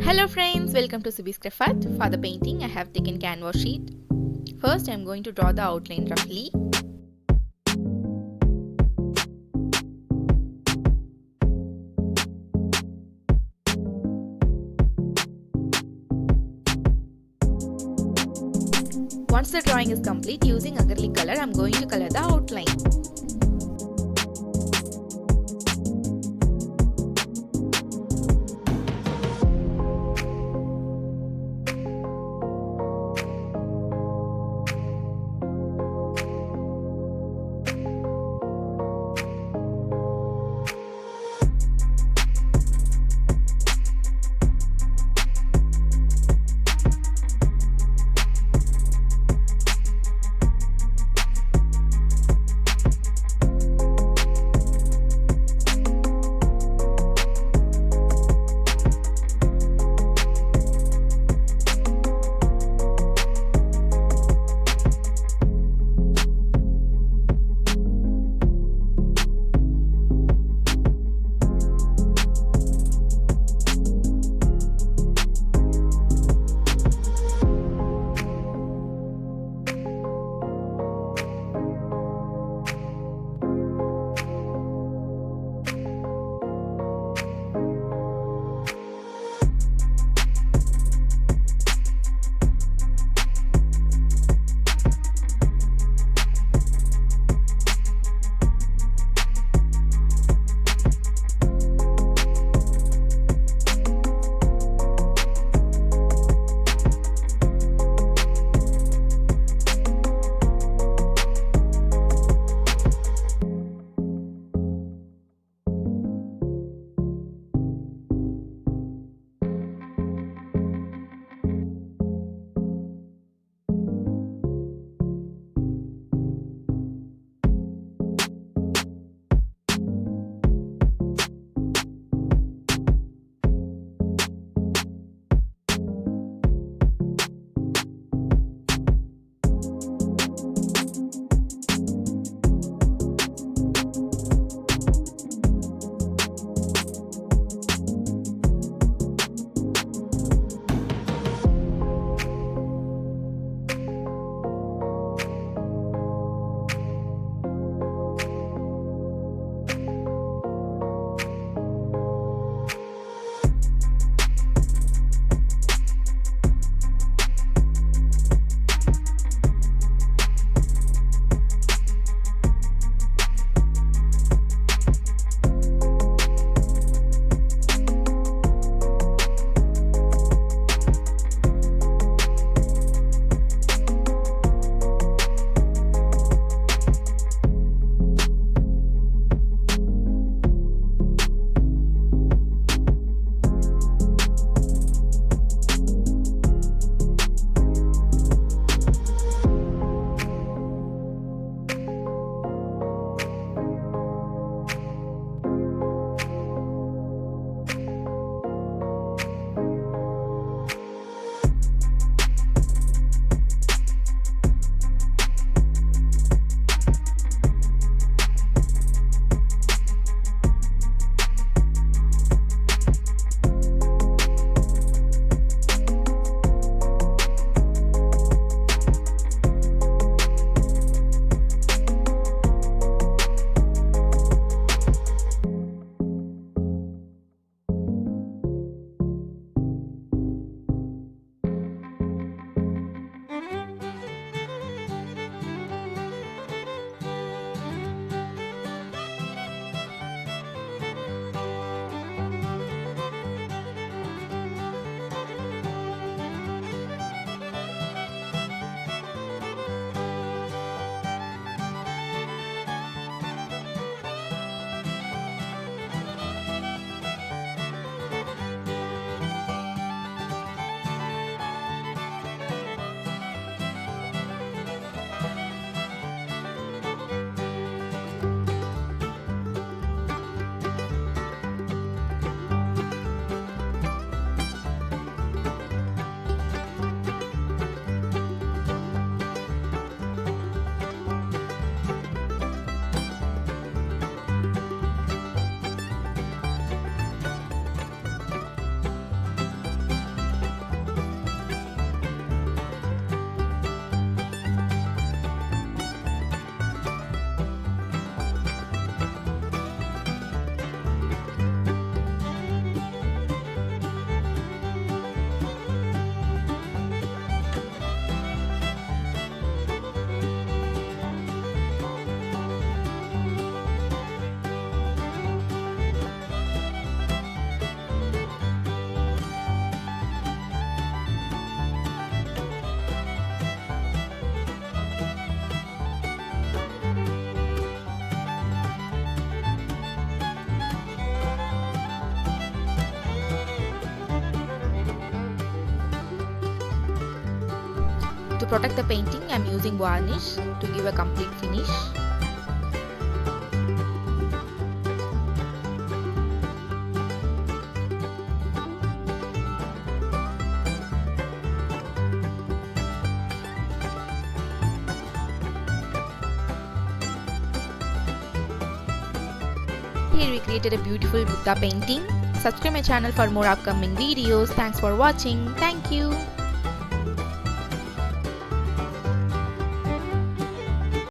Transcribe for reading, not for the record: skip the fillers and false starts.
Hello friends, welcome to Subhi's Crafart. For the painting, I have taken canvas sheet. First, I am going to draw the outline roughly. Once the drawing is complete, using acrylic color, I am going to color the outline. To protect the painting, I am using varnish to give a complete finish. Here we created a beautiful Buddha painting. Subscribe my channel for more upcoming videos. Thanks for watching. Thank you.